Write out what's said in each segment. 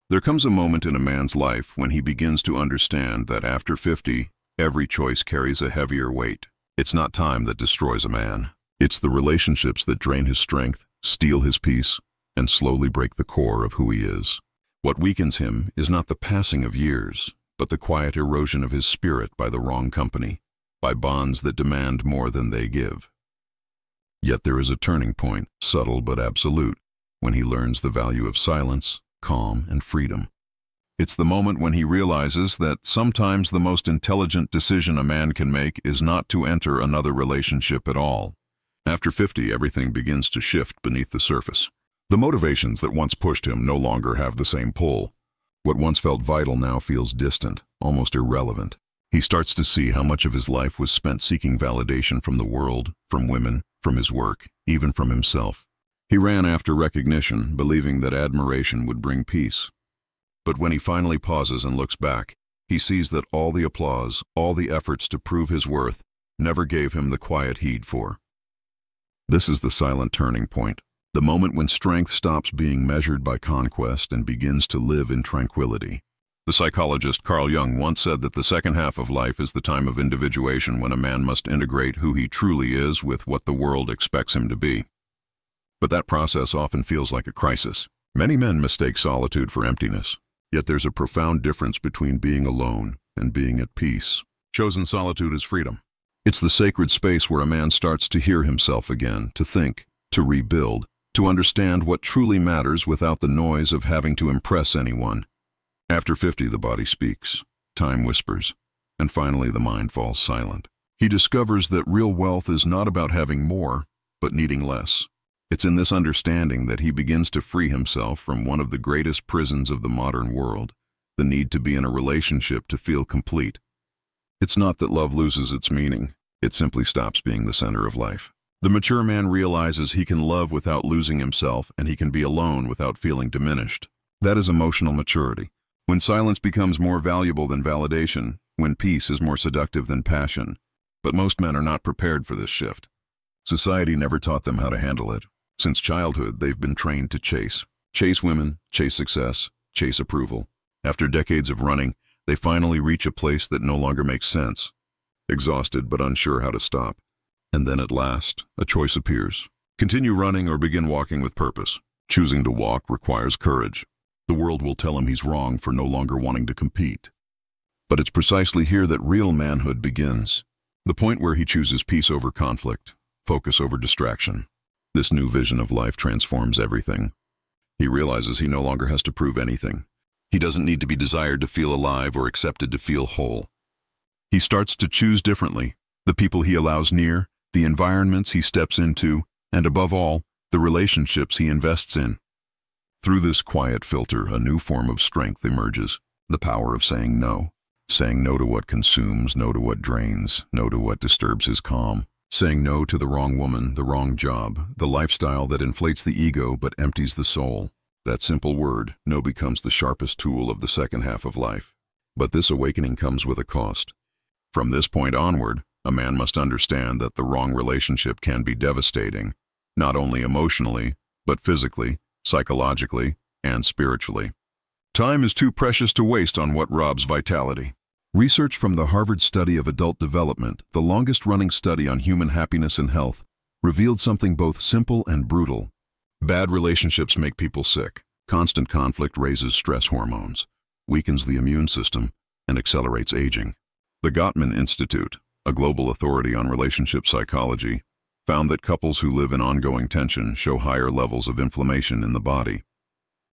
There comes a moment in a man's life when he begins to understand that after 50, every choice carries a heavier weight. It's not time that destroys a man. It's the relationships that drain his strength, steal his peace, and slowly break the core of who he is. What weakens him is not the passing of years, but the quiet erosion of his spirit by the wrong company, by bonds that demand more than they give. Yet there is a turning point, subtle but absolute, when he learns the value of silence, calm, and freedom. It's the moment when he realizes that sometimes the most intelligent decision a man can make is not to enter another relationship at all. After 50, everything begins to shift beneath the surface. The motivations that once pushed him no longer have the same pull. What once felt vital now feels distant, almost irrelevant. He starts to see how much of his life was spent seeking validation from the world, from women, from his work, even from himself. He ran after recognition, believing that admiration would bring peace. But when he finally pauses and looks back, he sees that all the applause, all the efforts to prove his worth, never gave him the quiet heed for. This is the silent turning point, the moment when strength stops being measured by conquest and begins to live in tranquility. The psychologist Carl Jung once said that the second half of life is the time of individuation, when a man must integrate who he truly is with what the world expects him to be. But that process often feels like a crisis. Many men mistake solitude for emptiness, yet there's a profound difference between being alone and being at peace. Chosen solitude is freedom. It's the sacred space where a man starts to hear himself again, to think, to rebuild, to understand what truly matters without the noise of having to impress anyone. After 50, the body speaks, time whispers, and finally the mind falls silent. He discovers that real wealth is not about having more, but needing less. It's in this understanding that he begins to free himself from one of the greatest prisons of the modern world, the need to be in a relationship to feel complete. It's not that love loses its meaning, it simply stops being the center of life. The mature man realizes he can love without losing himself, and he can be alone without feeling diminished. That is emotional maturity. When silence becomes more valuable than validation, when peace is more seductive than passion. But most men are not prepared for this shift. Society never taught them how to handle it. Since childhood, they've been trained to chase. Chase women, chase success, chase approval. After decades of running, they finally reach a place that no longer makes sense. Exhausted but unsure how to stop. And then at last, a choice appears. Continue running or begin walking with purpose. Choosing to walk requires courage. The world will tell him he's wrong for no longer wanting to compete. But it's precisely here that real manhood begins. The point where he chooses peace over conflict, focus over distraction. This new vision of life transforms everything. He realizes he no longer has to prove anything. He doesn't need to be desired to feel alive or accepted to feel whole. He starts to choose differently, the people he allows near, the environments he steps into, and above all, the relationships he invests in. Through this quiet filter, a new form of strength emerges, the power of saying no. Saying no to what consumes, no to what drains, no to what disturbs his calm. Saying no to the wrong woman, the wrong job, the lifestyle that inflates the ego but empties the soul. That simple word, no, becomes the sharpest tool of the second half of life. But this awakening comes with a cost. From this point onward, a man must understand that the wrong relationship can be devastating, not only emotionally, but physically, psychologically, and spiritually. Time is too precious to waste on what robs vitality. Research from the Harvard Study of Adult Development, the longest-running study on human happiness and health, revealed something both simple and brutal. Bad relationships make people sick. Constant conflict raises stress hormones, weakens the immune system, and accelerates aging. The Gottman Institute, a global authority on relationship psychology, found that couples who live in ongoing tension show higher levels of inflammation in the body,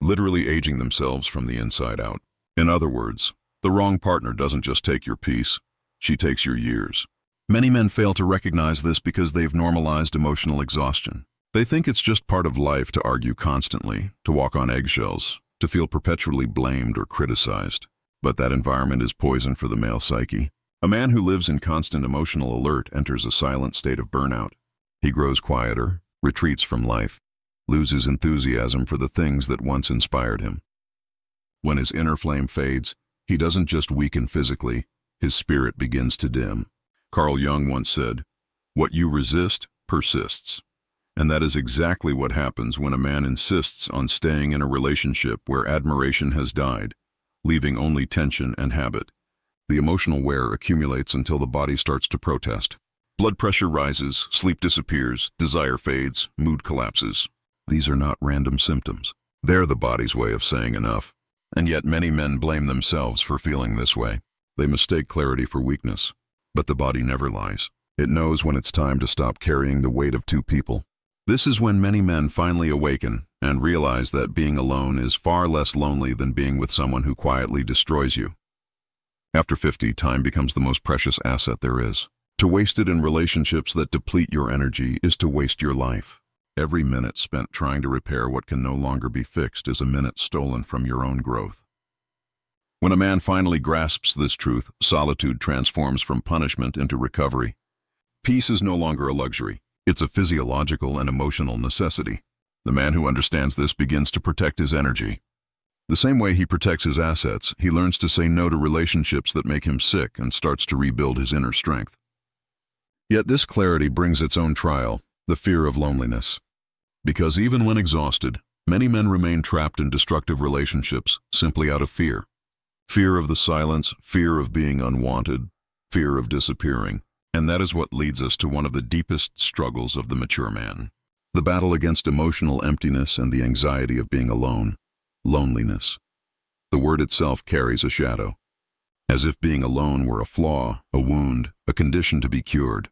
literally aging themselves from the inside out. In other words, the wrong partner doesn't just take your peace, she takes your years. Many men fail to recognize this because they've normalized emotional exhaustion. They think it's just part of life to argue constantly, to walk on eggshells, to feel perpetually blamed or criticized. But that environment is poison for the male psyche. A man who lives in constant emotional alert enters a silent state of burnout. He grows quieter, retreats from life, loses enthusiasm for the things that once inspired him. When his inner flame fades, he doesn't just weaken physically, his spirit begins to dim. Carl Jung once said, "What you resist persists." And that is exactly what happens when a man insists on staying in a relationship where admiration has died, leaving only tension and habit. The emotional wear accumulates until the body starts to protest. Blood pressure rises, sleep disappears, desire fades, mood collapses. These are not random symptoms. They're the body's way of saying enough. And yet many men blame themselves for feeling this way. They mistake clarity for weakness. But the body never lies. It knows when it's time to stop carrying the weight of two people. This is when many men finally awaken and realize that being alone is far less lonely than being with someone who quietly destroys you. After 50, time becomes the most precious asset there is. To waste it in relationships that deplete your energy is to waste your life. Every minute spent trying to repair what can no longer be fixed is a minute stolen from your own growth. When a man finally grasps this truth, solitude transforms from punishment into recovery. Peace is no longer a luxury. It's a physiological and emotional necessity. The man who understands this begins to protect his energy. The same way he protects his assets, he learns to say no to relationships that make him sick and starts to rebuild his inner strength. Yet this clarity brings its own trial, the fear of loneliness. Because even when exhausted, many men remain trapped in destructive relationships simply out of fear. Fear of the silence, fear of being unwanted, fear of disappearing. And that is what leads us to one of the deepest struggles of the mature man. The battle against emotional emptiness and the anxiety of being alone. Loneliness. The word itself carries a shadow, as if being alone were a flaw, a wound, a condition to be cured.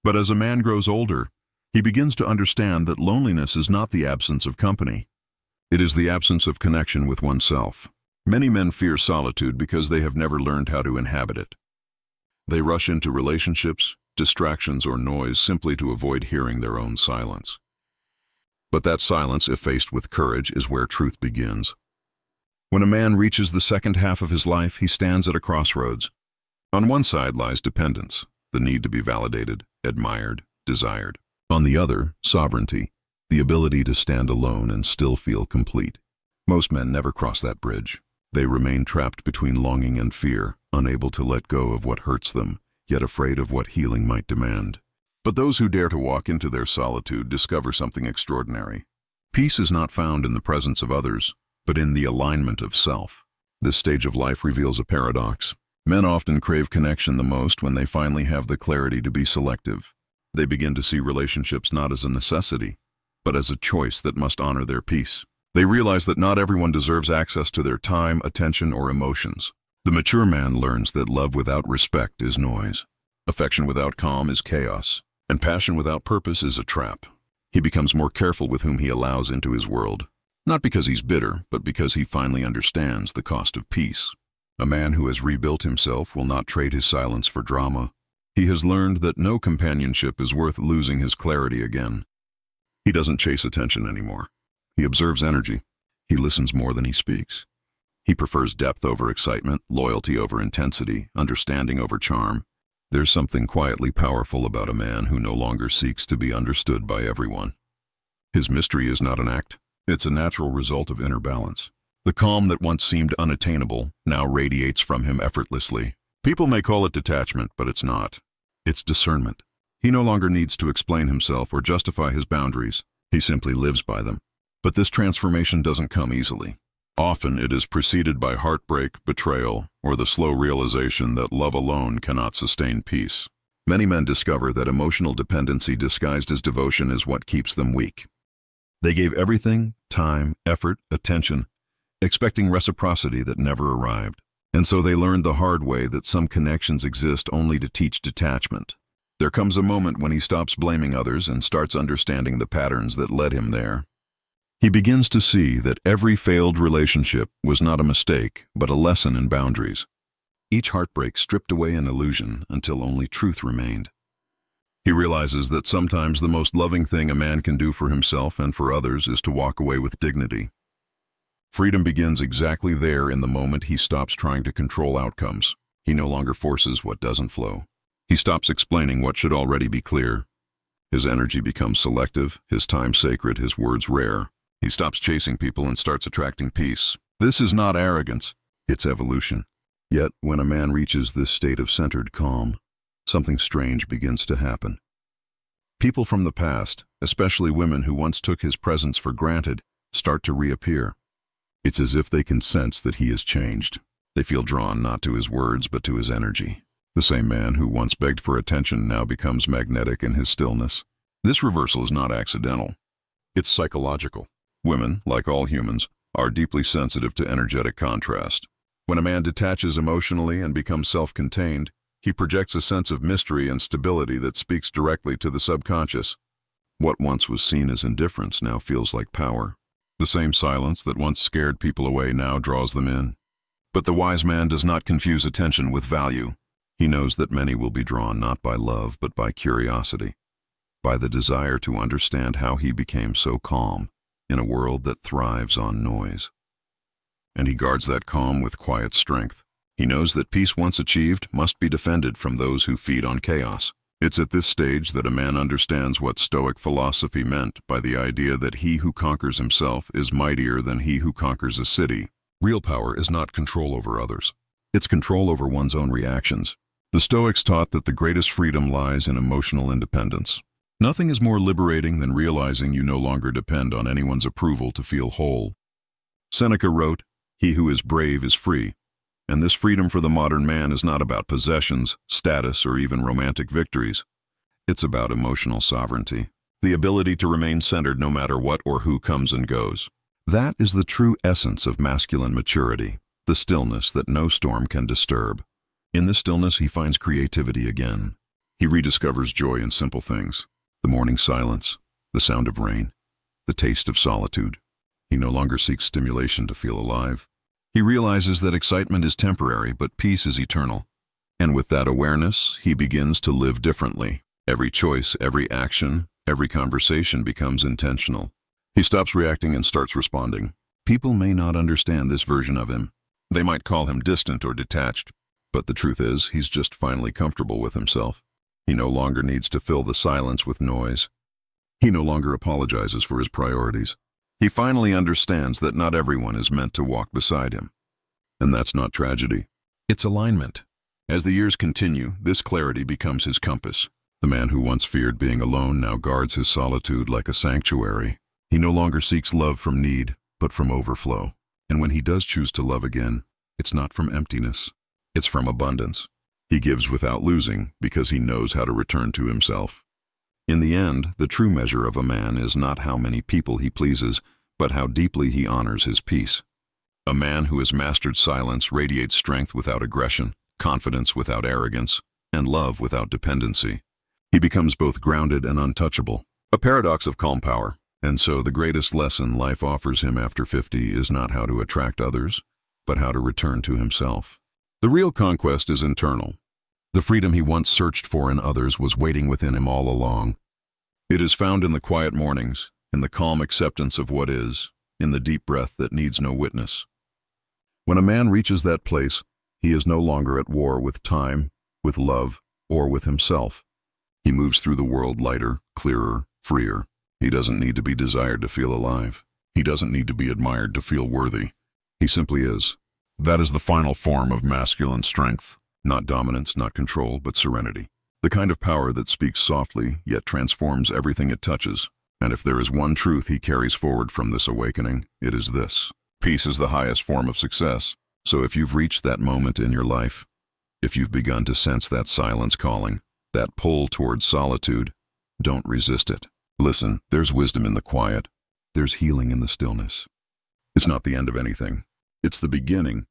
But as a man grows older, he begins to understand that loneliness is not the absence of company. It is the absence of connection with oneself. Many men fear solitude because they have never learned how to inhabit it. They rush into relationships, distractions, or noise simply to avoid hearing their own silence. But that silence, if faced with courage, is where truth begins. When a man reaches the second half of his life, he stands at a crossroads. On one side lies dependence, the need to be validated, admired, desired. On the other, sovereignty, the ability to stand alone and still feel complete. Most men never cross that bridge. They remain trapped between longing and fear, unable to let go of what hurts them, yet afraid of what healing might demand. But those who dare to walk into their solitude discover something extraordinary. Peace is not found in the presence of others, but in the alignment of self. This stage of life reveals a paradox. Men often crave connection the most when they finally have the clarity to be selective. They begin to see relationships not as a necessity, but as a choice that must honor their peace. They realize that not everyone deserves access to their time, attention, or emotions. The mature man learns that love without respect is noise. Affection without calm is chaos. And passion without purpose is a trap. He becomes more careful with whom he allows into his world. Not because he's bitter, but because he finally understands the cost of peace. A man who has rebuilt himself will not trade his silence for drama. He has learned that no companionship is worth losing his clarity again. He doesn't chase attention anymore. He observes energy. He listens more than he speaks. He prefers depth over excitement, loyalty over intensity, understanding over charm. There's something quietly powerful about a man who no longer seeks to be understood by everyone. His mystery is not an act. It's a natural result of inner balance. The calm that once seemed unattainable now radiates from him effortlessly. People may call it detachment, but it's not. It's discernment. He no longer needs to explain himself or justify his boundaries. He simply lives by them. But this transformation doesn't come easily. Often it is preceded by heartbreak, betrayal, or the slow realization that love alone cannot sustain peace. Many men discover that emotional dependency disguised as devotion is what keeps them weak. They gave everything, time, effort, attention, expecting reciprocity that never arrived. And so they learned the hard way that some connections exist only to teach detachment. There comes a moment when he stops blaming others and starts understanding the patterns that led him there. He begins to see that every failed relationship was not a mistake, but a lesson in boundaries. Each heartbreak stripped away an illusion until only truth remained. He realizes that sometimes the most loving thing a man can do for himself and for others is to walk away with dignity. Freedom begins exactly there in the moment he stops trying to control outcomes. He no longer forces what doesn't flow. He stops explaining what should already be clear. His energy becomes selective, his time sacred, his words rare. He stops chasing people and starts attracting peace. This is not arrogance, it's evolution. Yet, when a man reaches this state of centered calm, something strange begins to happen. People from the past, especially women who once took his presence for granted, start to reappear. It's as if they can sense that he has changed. They feel drawn not to his words but to his energy. The same man who once begged for attention now becomes magnetic in his stillness. This reversal is not accidental. It's psychological. Women, like all humans, are deeply sensitive to energetic contrast. When a man detaches emotionally and becomes self-contained, he projects a sense of mystery and stability that speaks directly to the subconscious. What once was seen as indifference now feels like power. The same silence that once scared people away now draws them in. But the wise man does not confuse attention with value. He knows that many will be drawn not by love but by curiosity, by the desire to understand how he became so calm in a world that thrives on noise. And he guards that calm with quiet strength. He knows that peace once achieved must be defended from those who feed on chaos. It's at this stage that a man understands what Stoic philosophy meant by the idea that he who conquers himself is mightier than he who conquers a city. Real power is not control over others. It's control over one's own reactions. The Stoics taught that the greatest freedom lies in emotional independence. Nothing is more liberating than realizing you no longer depend on anyone's approval to feel whole. Seneca wrote, "He who is brave is free." And this freedom for the modern man is not about possessions, status, or even romantic victories. It's about emotional sovereignty, the ability to remain centered no matter what or who comes and goes. That is the true essence of masculine maturity, the stillness that no storm can disturb. In this stillness, he finds creativity again. He rediscovers joy in simple things: the morning silence, the sound of rain, the taste of solitude. He no longer seeks stimulation to feel alive. He realizes that excitement is temporary, but peace is eternal. And with that awareness, he begins to live differently. Every choice, every action, every conversation becomes intentional. He stops reacting and starts responding. People may not understand this version of him. They might call him distant or detached. But the truth is, he's just finally comfortable with himself. He no longer needs to fill the silence with noise. He no longer apologizes for his priorities. He finally understands that not everyone is meant to walk beside him. And that's not tragedy. It's alignment. As the years continue, this clarity becomes his compass. The man who once feared being alone now guards his solitude like a sanctuary. He no longer seeks love from need, but from overflow. And when he does choose to love again, it's not from emptiness. It's from abundance. He gives without losing because he knows how to return to himself. In the end, the true measure of a man is not how many people he pleases, but how deeply he honors his peace. A man who has mastered silence radiates strength without aggression, confidence without arrogance, and love without dependency. He becomes both grounded and untouchable, a paradox of calm power. And so the greatest lesson life offers him after 50 is not how to attract others, but how to return to himself. The real conquest is internal. The freedom he once searched for in others was waiting within him all along. It is found in the quiet mornings, in the calm acceptance of what is, in the deep breath that needs no witness. When a man reaches that place, he is no longer at war with time, with love, or with himself. He moves through the world lighter, clearer, freer. He doesn't need to be desired to feel alive. He doesn't need to be admired to feel worthy. He simply is. That is the final form of masculine strength. Not dominance, not control, but serenity. The kind of power that speaks softly, yet transforms everything it touches. And if there is one truth he carries forward from this awakening, it is this: peace is the highest form of success. So if you've reached that moment in your life, if you've begun to sense that silence calling, that pull towards solitude, don't resist it. Listen, there's wisdom in the quiet. There's healing in the stillness. It's not the end of anything. It's the beginning